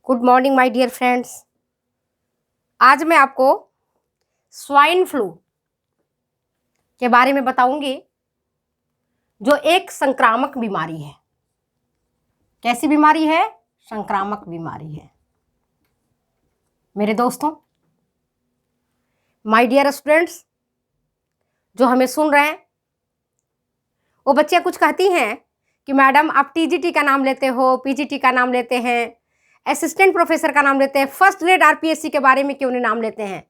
Good morning my dear friends. आज मैं आपको स्वाइन फ्लू के बारे में बताऊंगी, जो एक संक्रामक बीमारी है। कैसी बीमारी है? संक्रामक बीमारी है। मेरे दोस्तों, माय डियर स्टूडेंट्स जो हमें सुन रहे हैं, वो बच्चियां कुछ कहती हैं कि मैडम आप टीजीटी का नाम लेते हो, पीजीटी का नाम लेते हैं, असिस्टेंट प्रोफेसर का नाम लेते हैं, फर्स्ट ग्रेड आरपीएससी के बारे में क्यों नहीं नाम लेते हैं?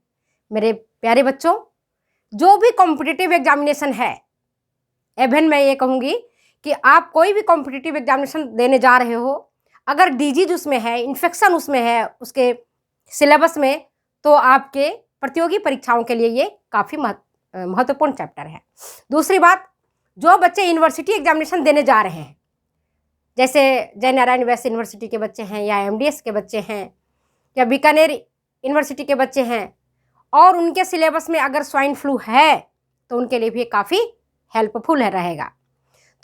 मेरे प्यारे बच्चों, जो भी कॉम्पिटिटिव एग्जामिनेशन है, इवन मैं ये कहूँगी कि आप कोई भी कॉम्पिटिटिव एग्जामिनेशन देने जा रहे हो, अगर डिजीज उसमें है, इन्फेक्शन उसमें है उसके सिलेबस में, तो आपके प्रतियोगी परीक्षाओं के लिए ये काफ़ी महत्वपूर्ण चैप्टर है। दूसरी बात, जो बच्चे यूनिवर्सिटी एग्जामिनेशन देने जा रहे हैं, जैसे जय नारायण वैश्य यूनिवर्सिटी के बच्चे हैं, या एमडीएस के बच्चे हैं, या बीकानेर यूनिवर्सिटी के बच्चे हैं, और उनके सिलेबस में अगर स्वाइन फ्लू है तो उनके लिए भी काफ़ी हेल्पफुल रहेगा।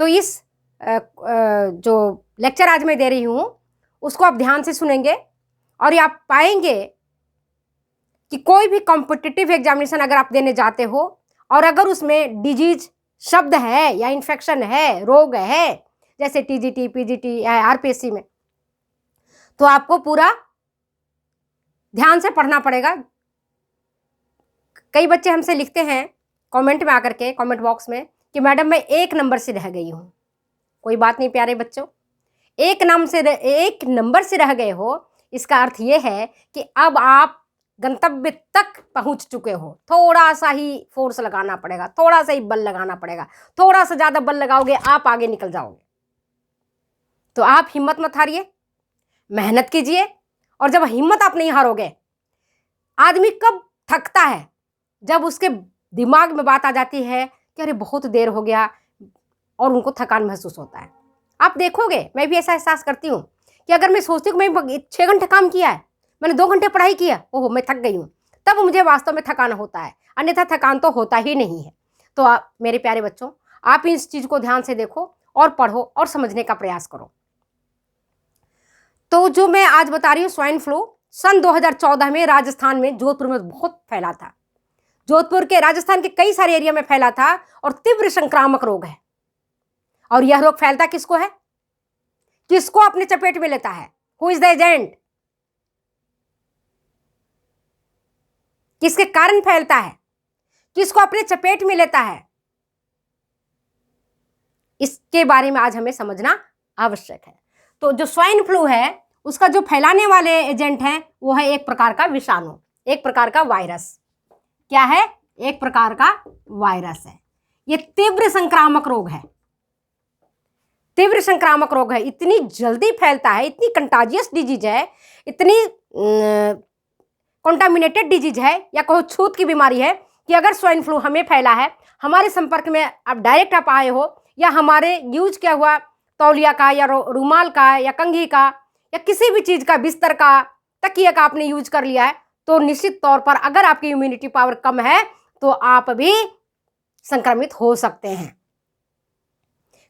तो इस जो लेक्चर आज मैं दे रही हूँ उसको आप ध्यान से सुनेंगे और ये आप पाएंगे कि कोई भी कॉम्पिटिटिव एग्जामिनेशन अगर आप देने जाते हो और अगर उसमें डिजीज शब्द है या इन्फेक्शन है, रोग है, जैसे टीजीटी, पीजीटी या आरपीएससी में, तो आपको पूरा ध्यान से पढ़ना पड़ेगा। कई बच्चे हमसे लिखते हैं कमेंट में आकर के, कमेंट बॉक्स में, कि मैडम मैं 1 नंबर से रह गई हूँ। कोई बात नहीं प्यारे बच्चों, 1 नंबर से रह गए हो, इसका अर्थ ये है कि अब आप गंतव्य तक पहुंच चुके हो। थोड़ा सा ही फोर्स लगाना पड़ेगा, थोड़ा सा ही बल लगाना पड़ेगा। थोड़ा सा ज़्यादा बल लगाओगे आप आगे निकल जाओगे। तो आप हिम्मत मत हारिए, मेहनत कीजिए। और जब हिम्मत आप नहीं हारोगे, आदमी कब थकता है? जब उसके दिमाग में बात आ जाती है कि अरे बहुत देर हो गया, और उनको थकान महसूस होता है। आप देखोगे, मैं भी ऐसा एहसास करती हूँ कि अगर मैं सोचती हूँ मैं 6 घंटे काम किया है, मैंने 2 घंटे पढ़ाई किया, ओहो मैं थक गई हूँ, तब मुझे वास्तव में थकान होता है, अन्यथा थकान तो होता ही नहीं है। तो आप मेरे प्यारे बच्चों, आप इस चीज़ को ध्यान से देखो और पढ़ो और समझने का प्रयास करो। तो जो मैं आज बता रही हूँ, स्वाइन फ्लू सन 2014 में राजस्थान में, जोधपुर में बहुत फैला था। जोधपुर के, राजस्थान के कई सारे एरिया में फैला था, और तीव्र संक्रामक रोग है। और यह रोग फैलता किसको है? किसको अपने चपेट में लेता है? Who is the agent? किसके कारण फैलता है? किसको अपने चपेट में लेता है? इसके बारे में आज हमें समझना आवश्यक है। तो जो स्वाइन फ्लू है, उसका जो फैलाने वाले एजेंट है वो है एक प्रकार का विषाणु, एक प्रकार का वायरस। क्या है? एक प्रकार का वायरस है। ये तीव्र संक्रामक रोग है। तीव्र संक्रामक रोग है, इतनी जल्दी फैलता है, इतनी कंटाजियस डिजीज है, इतनी कॉन्टामिनेटेड डिजीज है, या कहो छूत की बीमारी है, कि अगर स्वाइन फ्लू हमें फैला है, हमारे संपर्क में आप डायरेक्ट आप आए हो, या हमारे यूज किया हुआ तौलिया का या रुमाल का या कंघी का या किसी भी चीज़ का, बिस्तर का, तकिया का आपने यूज कर लिया है, तो निश्चित तौर पर अगर आपकी इम्यूनिटी पावर कम है तो आप भी संक्रमित हो सकते हैं।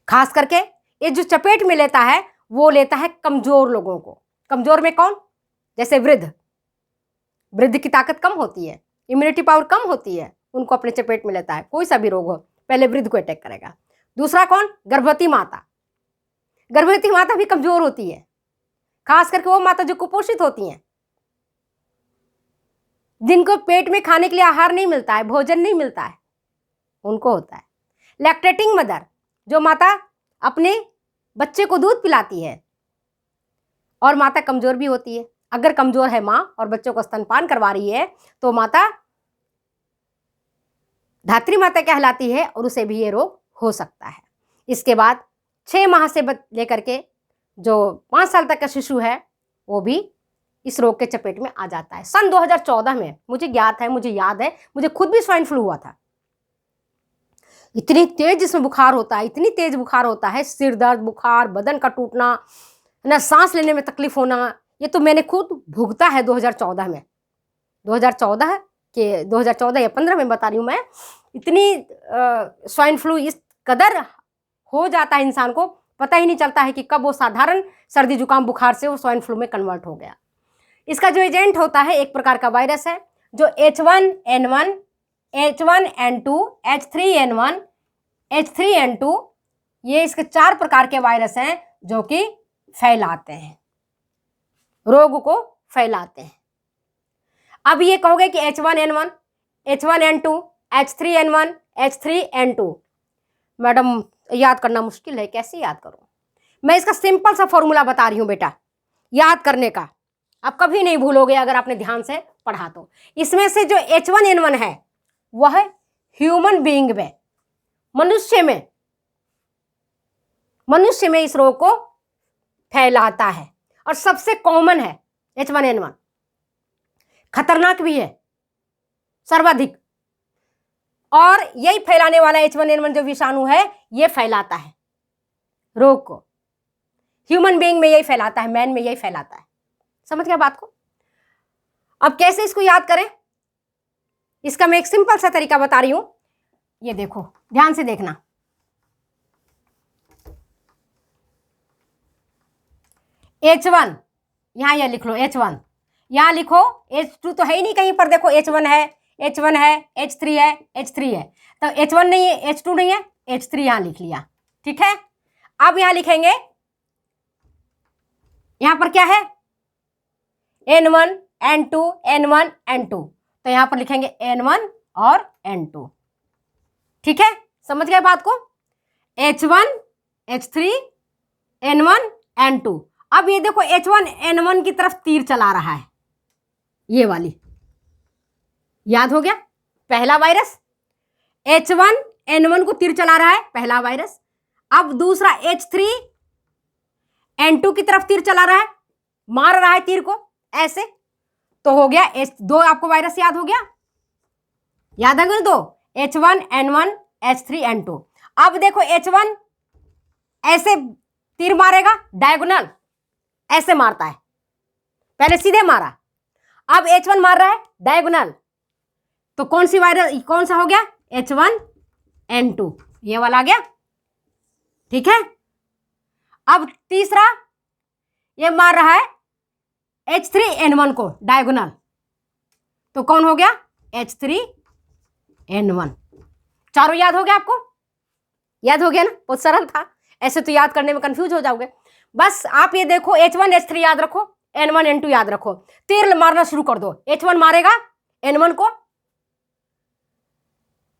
खास करके ये जो चपेट में लेता है वो लेता है कमजोर लोगों को। कमजोर में कौन? जैसे वृद्ध की ताकत कम होती है, इम्यूनिटी पावर कम होती है, उनको अपने चपेट में लेता है। कोई सा भी रोग हो, पहले वृद्ध को अटैक करेगा। दूसरा कौन? गर्भवती माता। गर्भवती माता भी कमजोर होती है, खास करके वो माता जो कुपोषित होती हैं, जिनको पेट में खाने के लिए आहार नहीं मिलता है, भोजन नहीं मिलता है, उनको होता है। लैक्टेटिंग मदर, जो माता अपने बच्चे को दूध पिलाती है, और माता कमजोर भी होती है। अगर कमजोर है माँ और बच्चों को स्तनपान करवा रही है तो माता धात्री माता कहलाती है, और उसे भी ये रोग हो सकता है। इसके बाद 6 माह से लेकर के जो 5 साल तक का शिशु है वो भी इस रोग के चपेट में आ जाता है। सन 2014 में मुझे ज्ञात है, मुझे याद है, मुझे खुद भी स्वाइन फ्लू हुआ था। इतनी तेज इसमें बुखार होता है, इतनी तेज बुखार होता है, सिर दर्द, बुखार, बदन का टूटना, ना सांस लेने में तकलीफ होना, ये तो मैंने खुद भुगता है 2014 में। 2014 या 15 में बता रही हूँ मैं। इतनी स्वाइन फ्लू इस कदर हो जाता है, इंसान को पता ही नहीं चलता है कि कब वो साधारण सर्दी जुकाम बुखार से वो स्वाइन फ्लू में कन्वर्ट हो गया। इसका जो एजेंट होता है एक प्रकार का वायरस है, जो H1N1, H1N2, H3N1, H3N2, ये इसके 4 प्रकार के वायरस हैं जो कि फैलाते हैं, रोग को फैलाते हैं। अब ये कहोगे कि H1N1, H1N2, H3N1, H3N2, madam याद करना मुश्किल है, कैसे याद करूं? मैं इसका सिंपल सा फॉर्मूला बता रही हूं बेटा, याद करने का, आप कभी नहीं भूलोगे अगर आपने ध्यान से पढ़ा तो। इसमें से जो H1N1 है वह ह्यूमन बीइंग में, मनुष्य में इस रोग को फैलाता है और सबसे कॉमन है H1N1, खतरनाक भी है सर्वाधिक, और यही फैलाने वाला H1N1 जो विषाणु है ये फैलाता है रोग को, ह्यूमन बीइंग में यही फैलाता है, मैन में यही फैलाता है। समझ गया बात को? अब कैसे इसको याद करें, इसका मैं एक सिंपल सा तरीका बता रही हूं, ये देखो ध्यान से देखना। H1 यहां ये लिख लो, H1 यहां लिखो, H2 तो है ही नहीं कहीं पर, देखो H1 है, H1 है, H3 है, H3 है, तो H1 नहीं है, H2 नहीं है, H3 यहां लिख लिया, ठीक है। अब यहां लिखेंगे, यहां पर क्या है, N1, N2, N1, N2, तो यहां पर लिखेंगे N1 और N2, ठीक है। समझ गए बात को? H1, H3, N1, N2। अब ये देखो H1N1 की तरफ तीर चला रहा है, ये वाली, याद हो गया, पहला वायरस H1N1 को तीर चला रहा है, पहला वायरस। अब दूसरा H3N2 की तरफ तीर चला रहा है, मार रहा है तीर को ऐसे, तो हो गया दो, आपको वायरस याद हो गया, याद है दो, H1N1, H3N2। अब देखो H1 ऐसे तीर मारेगा, डायगोनल ऐसे मारता है, पहले सीधे मारा, अब H1 मार रहा है डायगोनल, तो कौन सी वायरस, कौन सा हो गया, H1N2, ये वाला आ गया, ठीक है। अब तीसरा ये मार रहा है H3N1 को डायगोनल, तो कौन हो गया, H3N1। चारों याद हो गया आपको? याद हो गया ना, बहुत सरल था, ऐसे तो याद करने में कंफ्यूज हो जाओगे। बस आप ये देखो H1 H3 याद रखो, N1 N2 याद रखो, तीर मारना शुरू कर दो। H1 मारेगा N1 को,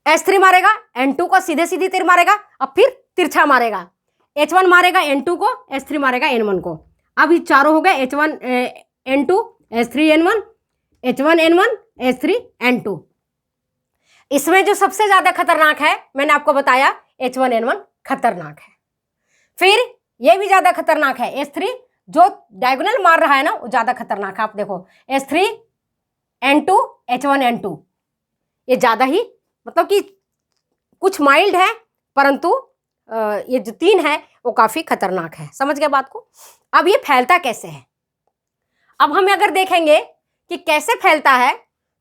H3 मारेगा N2 को, सीधे सीधे तीर मारेगा, अब फिर तिरछा मारेगा, H1 मारेगा N2 को, H3 मारेगा N1 को। अब ये चारों हो गए H1 N2, H3N1, H1N1, H3N2। इसमें जो सबसे ज्यादा खतरनाक है, मैंने आपको बताया H1N1 खतरनाक है, फिर ये भी ज्यादा खतरनाक है H3, जो डायगोनल मार रहा है ना वो ज्यादा खतरनाक है। आप देखो H3N2, H1N2, ये ज्यादा ही, मतलब कि कुछ माइल्ड है, परंतु ये जो तीन है वो काफी खतरनाक है। समझ गए बात को? अब ये फैलता कैसे है, अब हम अगर देखेंगे कि कैसे फैलता है,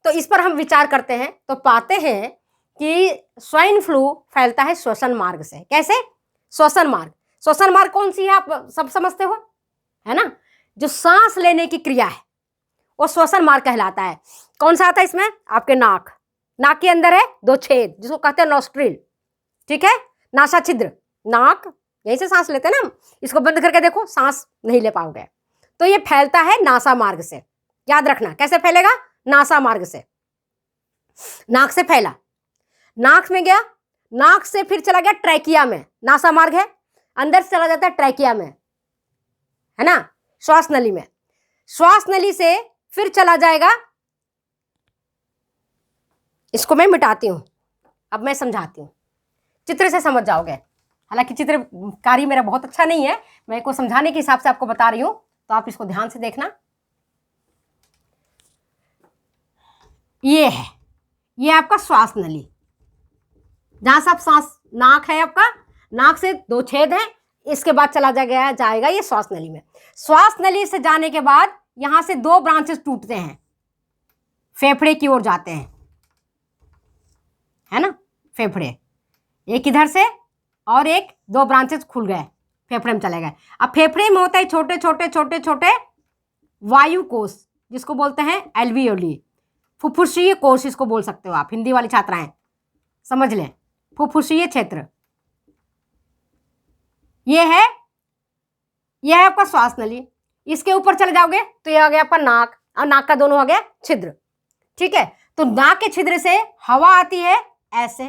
तो इस पर हम विचार करते हैं तो पाते हैं कि स्वाइन फ्लू फैलता है श्वसन मार्ग से। कैसे? श्वसन मार्ग। श्वसन मार्ग कौन सी है, आप सब समझते हो, है ना, जो सांस लेने की क्रिया है वो श्वसन मार्ग कहलाता है। कौन सा आता है इसमें, आपके नाक, नाक के अंदर है 2 छेद जिसको कहते हैं नॉस्ट्रिल, ठीक है, नासा छिद्र, नाक यहीं से सांस लेते हैं ना हम, इसको बंद करके देखो सांस नहीं ले पाओगे। तो ये फैलता है नासा मार्ग से, याद रखना। कैसे फैलेगा, नासा मार्ग से, नाक से फैला, नाक में गया, नाक से फिर चला गया ट्रैकिया में, नासा मार्ग है, अंदर से चला जाता है ट्रैकिया में, है ना, श्वास नली में, श्वास नली से फिर चला जाएगा, इसको मैं मिटाती हूं, अब मैं समझाती हूं, चित्र से समझ जाओगे। हालांकि चित्रकारी मेरा बहुत अच्छा नहीं है, मैं को समझाने के हिसाब से आपको बता रही हूं, तो आप इसको ध्यान से देखना। ये है, ये आपका श्वास नली, जहां से आप सांस, नाक है आपका, नाक से 2 छेद हैं, इसके बाद चला जाएगा ये श्वास नली में। श्वास नली से जाने के बाद यहां से 2 ब्रांचेस टूटते हैं, फेफड़े की ओर जाते हैं, है ना, फेफड़े, एक इधर से और एक 2 ब्रांचेस खुल गए, फेफड़े में चले गए। अब फेफड़े में होता है छोटे छोटे छोटे छोटे वायु कोष, जिसको बोलते हैं एल्वियोली, फुफ्फुसीय कोश इसको बोल सकते हो आप, हिंदी वाली छात्राएं समझ लें, फुफ्फुसीय क्षेत्र। यह है आपका श्वास नली। इसके ऊपर चले जाओगे तो यह आ गया आपका नाक, और नाक का दोनों हो गया छिद्र, ठीक है। तो नाक के छिद्र से हवा आती है ऐसे,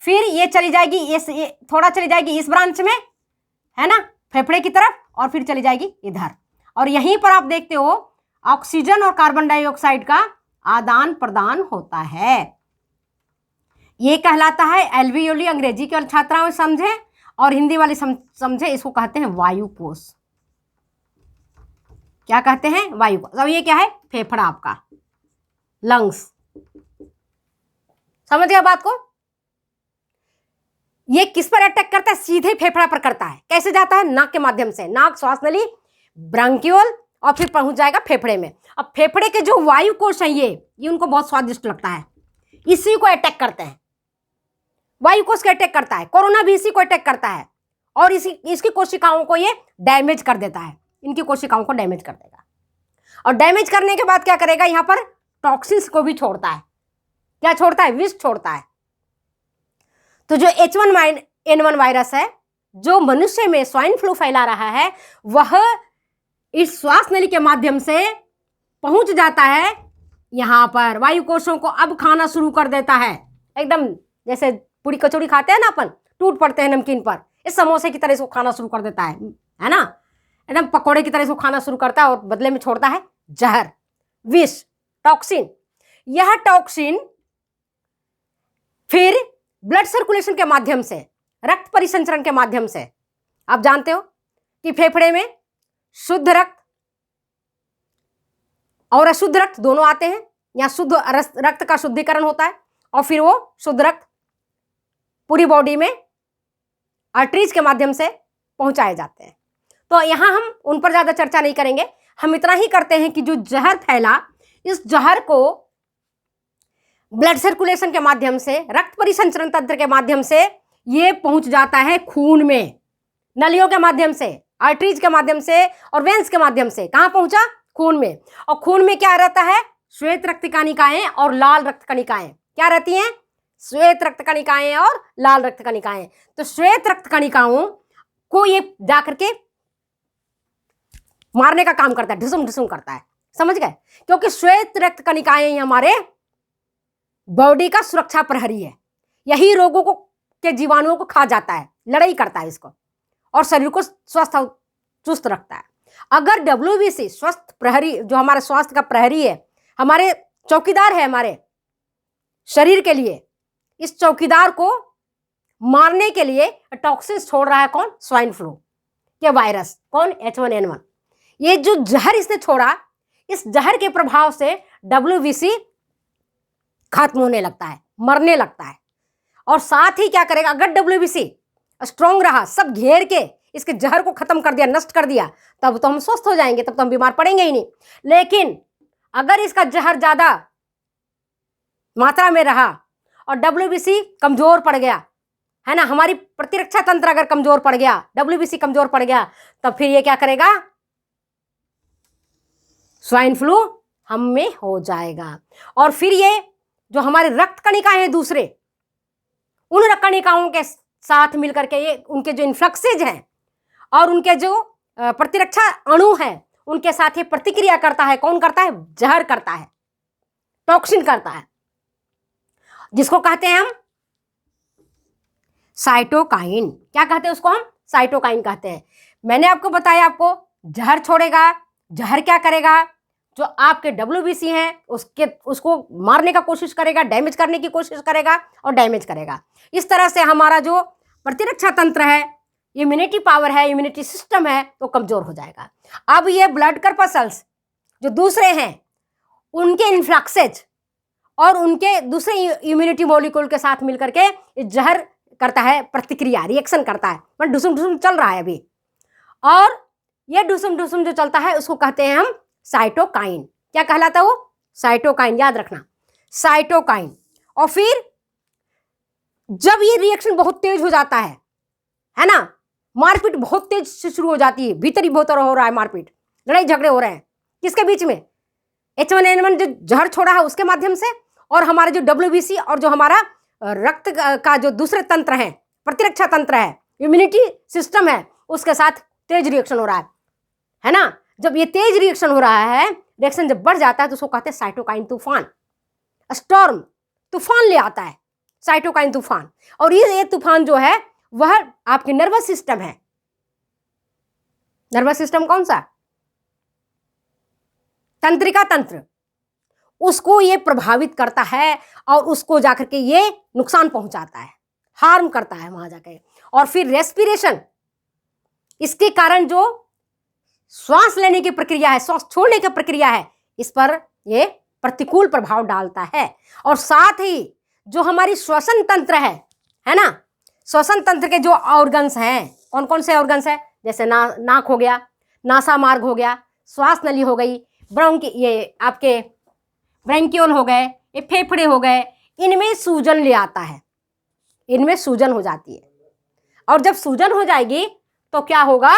फिर ये चली जाएगी ये थोड़ा चली जाएगी इस ब्रांच में, है ना, फेफड़े की तरफ, और फिर चली जाएगी इधर। और यहीं पर आप देखते हो ऑक्सीजन और कार्बन डाइऑक्साइड का आदान प्रदान होता है। ये कहलाता है एल्वियोली। अंग्रेजी के छात्राओं समझे और हिंदी वाले समझे, इसको कहते हैं वायु कोश। क्या कहते हैं? वायु कोश। अब ये क्या है? फेफड़ा आपका, लंग्स। समझ गया बात को? ये किस पर अटैक करता है? सीधे फेफड़ा पर करता है। कैसे जाता है? नाक के माध्यम से, नाक, श्वास नली, ब्रांक्यूल, और फिर पहुंच जाएगा फेफड़े में। अब फेफड़े के जो वायु कोश हैं ये उनको बहुत स्वादिष्ट लगता है, इसी को अटैक करते हैं। वायु कोश को अटैक करता है, कोरोना भी इसी को अटैक करता है, और इसकी कोशिकाओं को ये डैमेज कर देता है, इनकी कोशिकाओं को डैमेज कर देगा। और डैमेज करने के बाद क्या करेगा? यहाँ पर टॉक्सिन्स को भी छोड़ता है। क्या छोड़ता है? विष छोड़ता है। तो जो H1N1 वायरस है जो मनुष्य में स्वाइन फ्लू फैला रहा है, वह इस श्वास नली के माध्यम से पहुंच जाता है यहां पर। वायु कोशों को अब खाना शुरू कर देता है, एकदम जैसे पूरी कचौड़ी खाते हैं ना अपन, टूट पड़ते हैं नमकीन पर, इस समोसे की तरह इसको खाना शुरू कर देता है ना, एकदम पकोड़े की तरह इसको खाना शुरू करता है, और बदले में छोड़ता है जहर, विष, टॉक्सिन। यह टॉक्सिन फिर ब्लड सर्कुलेशन के माध्यम से, रक्त परिसंचरण के माध्यम से, आप जानते हो कि फेफड़े में शुद्ध रक्त और अशुद्ध रक्त दोनों आते हैं। यहाँ शुद्ध रक्त का शुद्धिकरण होता है, और फिर वो शुद्ध रक्त पूरी बॉडी में आर्टरीज के माध्यम से पहुंचाए जाते हैं। तो यहाँ हम उन पर ज्यादा चर्चा नहीं करेंगे, हम इतना ही करते हैं कि जो जहर फैला, इस जहर को ब्लड सर्कुलेशन के माध्यम से, रक्त परिसंचरण तंत्र के माध्यम से ये पहुंच जाता है खून में, नलियों के माध्यम से, आर्टरीज के माध्यम से और वेन्स के माध्यम से। कहाँ पहुंचा? खून में। और खून में क्या रहता है? श्वेत रक्त कणिकाएं और लाल रक्त कणिकाएं। क्या रहती हैं? श्वेत रक्त कणिकाएं और लाल रक्त कणिकाएं। तो श्वेत रक्त कणिकाओं को ये जाकर के मारने का काम करता है, ढुसुम ढुसुम करता है। समझ गए? क्योंकि श्वेत रक्त कणिकाएं हमारे बॉडी का सुरक्षा प्रहरी है, यही रोगों को के जीवाणुओं को खा जाता है, लड़ाई करता है इसको, और शरीर को स्वस्थ चुस्त रखता है। अगर WBC स्वस्थ प्रहरी, जो हमारे स्वास्थ्य का प्रहरी है, हमारे चौकीदार है हमारे शरीर के लिए, इस चौकीदार को मारने के लिए टॉक्सिन छोड़ रहा है कौन? स्वाइन फ्लू के वायरस। कौन? H1N1। ये जो जहर इसने छोड़ा, इस जहर के प्रभाव से WBC खत्म होने लगता है, मरने लगता है। और साथ ही क्या करेगा? अगर WBC स्ट्रॉन्ग रहा, सब घेर के इसके जहर को खत्म कर दिया, नष्ट कर दिया, तब तो हम स्वस्थ हो जाएंगे, तब तो हम बीमार पड़ेंगे ही नहीं। लेकिन अगर इसका जहर ज्यादा मात्रा में रहा और WBC कमजोर पड़ गया, है ना, हमारी प्रतिरक्षा तंत्र अगर कमजोर पड़ गया, WBC कमजोर पड़ गया, तब फिर ये क्या करेगा? स्वाइन फ्लू हम में हो जाएगा। और फिर ये जो हमारे रक्त कणिकाएं हैं दूसरे, उन रक्त कणिकाओं के साथ मिलकर के ये उनके जो इन्फ्लक्सेज हैं और उनके जो प्रतिरक्षा अणु हैं, उनके साथ ये प्रतिक्रिया करता है। कौन करता है? जहर करता है, टॉक्सिन करता है, जिसको कहते हैं हम साइटोकाइन। क्या कहते हैं उसको? हम साइटोकाइन कहते हैं। मैंने आपको बताया, आपको जहर छोड़ेगा। जहर क्या करेगा? जो आपके WBC हैं उसको मारने का कोशिश करेगा, डैमेज करने की कोशिश करेगा और डैमेज करेगा। इस तरह से हमारा जो प्रतिरक्षा तंत्र है, इम्यूनिटी पावर है, इम्यूनिटी सिस्टम है, तो कमजोर हो जाएगा। अब ये ब्लड कर्पसल्स जो दूसरे हैं, उनके इन्फ्लक्सेज और उनके दूसरे इम्यूनिटी मॉलिक्यूल के साथ मिलकर के जहर करता है, प्रतिक्रिया, रिएक्शन करता है। मतलब ढुसुम ढुसुम चल रहा है अभी, और ये ढुसुम ढुसुम जो चलता है उसको कहते हैं हम साइटोकाइन। क्या कहलाता है वो? साइटोकाइन। याद रखना, साइटोकाइन। और फिर जब ये रिएक्शन बहुत तेज हो जाता है ना, मारपीट बहुत तेज से शुरू हो जाती है, भीतर ही बहुत हो रहा है मारपीट, लड़ाई झगड़े हो रहे हैं, किसके बीच में? H1N1 जो जहर छोड़ा है उसके माध्यम से, और हमारे जो WBC और जो हमारा रक्त का जो दूसरे तंत्र है, प्रतिरक्षा तंत्र है, इम्यूनिटी सिस्टम है, उसके साथ तेज रिएक्शन हो रहा है ना। जब ये तेज रिएक्शन हो रहा है, रिएक्शन जब बढ़ जाता है तो उसको कहते हैं साइटोकाइन तूफान, स्टॉर्म, तूफान ले आता है, साइटोकाइन तूफान। और ये तूफान जो है वह आपके नर्वस सिस्टम है। नर्वस सिस्टम कौन सा? तंत्रिका तंत्र, उसको ये प्रभावित करता है और उसको जाकर के ये नुकसान पहुंचाता है, हार्म करता है वहां जाकर। और फिर रेस्पिरेशन, इसके कारण जो श्वास लेने की प्रक्रिया है, श्वास छोड़ने की प्रक्रिया है, इस पर ये प्रतिकूल प्रभाव डालता है। और साथ ही जो हमारी श्वसन तंत्र है ना, श्वसन तंत्र के जो ऑर्गन्स हैं, कौन कौन से ऑर्गन्स हैं? जैसे नाक हो गया, नासा मार्ग हो गया, श्वास नली हो गई, ये आपके ब्रैंकियोल हो गए, ये फेफड़े हो गए, इनमें सूजन ले आता है, इनमें सूजन हो जाती है। और जब सूजन हो जाएगी तो क्या होगा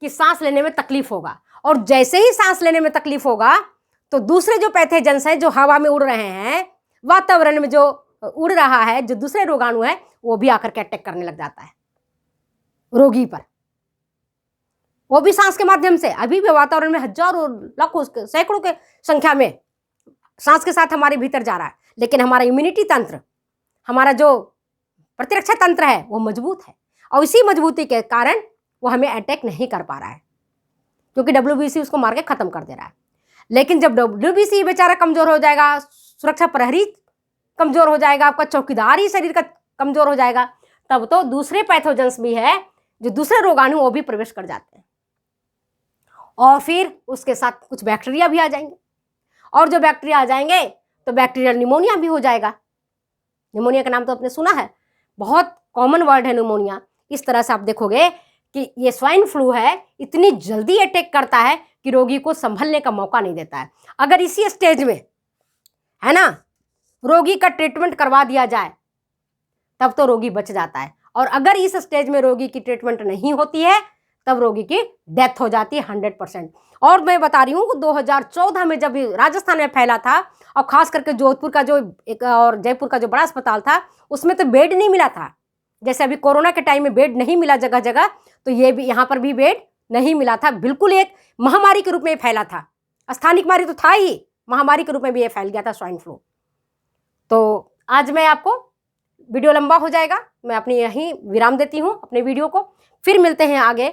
कि सांस लेने में तकलीफ होगा। और जैसे ही सांस लेने में तकलीफ होगा तो दूसरे जो पैथोजेंस हैं जो हवा में उड़ रहे हैं, वातावरण में जो उड़ रहा है, जो दूसरे रोगाणु है, वो भी आकर के अटैक करने लग जाता है रोगी पर। वो भी सांस के माध्यम से। अभी भी वातावरण में हजारों, लाखों, सैकड़ों के संख्या में सांस के साथ हमारे भीतर जा रहा है, लेकिन हमारा इम्यूनिटी तंत्र, हमारा जो प्रतिरक्षा तंत्र है वो मजबूत है, और इसी मजबूती के कारण वो हमें अटैक नहीं कर पा रहा है, क्योंकि WBC उसको मार के खत्म कर दे रहा है। लेकिन जब WBC बेचारा कमजोर हो जाएगा, सुरक्षा प्रहरी कमजोर हो जाएगा, आपका चौकीदार ही शरीर का कमजोर हो जाएगा, तब तो दूसरे पैथोजेंस भी है, जो दूसरे रोगाणु, वो भी प्रवेश कर जाते हैं। और फिर उसके साथ कुछ बैक्टीरिया भी आ जाएंगे, और जो बैक्टीरिया आ जाएंगे तो बैक्टीरियल निमोनिया भी हो जाएगा। निमोनिया का नाम तो आपने सुना है, बहुत कॉमन वर्ड है निमोनिया। इस तरह से आप देखोगे कि ये स्वाइन फ्लू है, इतनी जल्दी अटैक करता है कि रोगी को संभलने का मौका नहीं देता है। अगर इसी स्टेज में, है ना, रोगी का ट्रीटमेंट करवा दिया जाए तब तो रोगी बच जाता है, और अगर इस स्टेज में रोगी की ट्रीटमेंट नहीं होती है तब रोगी की डेथ हो जाती है 100%। और मैं बता रही हूँ 2014 में जब राजस्थान में फैला था, और खास करके जोधपुर का जो एक और जयपुर का जो बड़ा अस्पताल था, उसमें तो बेड नहीं मिला था। जैसे अभी कोरोना के टाइम में बेड नहीं मिला जगह जगह, तो ये भी यहाँ पर भी बेड नहीं मिला था। बिल्कुल एक महामारी के रूप में फैला था, स्थानिक बीमारी तो था ही, महामारी के रूप में भी ये फैल गया था स्वाइन फ्लू। तो आज मैं आपको, वीडियो लंबा हो जाएगा, मैं अपनी यहीं विराम देती हूँ अपने वीडियो को। फिर मिलते हैं आगे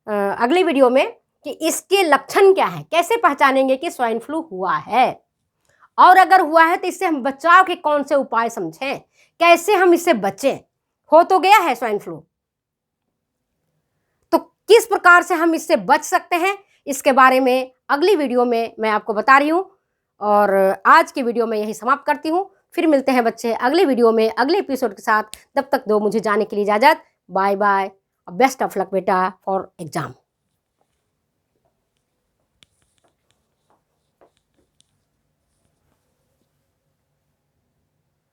अगले वीडियो में कि इसके लक्षण क्या है, कैसे पहचानेंगे कि स्वाइन फ्लू हुआ है, और अगर हुआ है तो इससे हम बचाव के कौन से उपाय समझें, कैसे हम इससे बचें। हो तो गया है स्वाइन फ्लू, तो किस प्रकार से हम इससे बच सकते हैं, इसके बारे में अगली वीडियो में मैं आपको बता रही हूँ। और आज की वीडियो में यही समाप्त करती हूँ। फिर मिलते हैं बच्चे अगले वीडियो में अगले एपिसोड के साथ। तब तक दो मुझे जाने के लिए इजाज़त। Bye bye. Best of luck बेटा फॉर एग्जाम।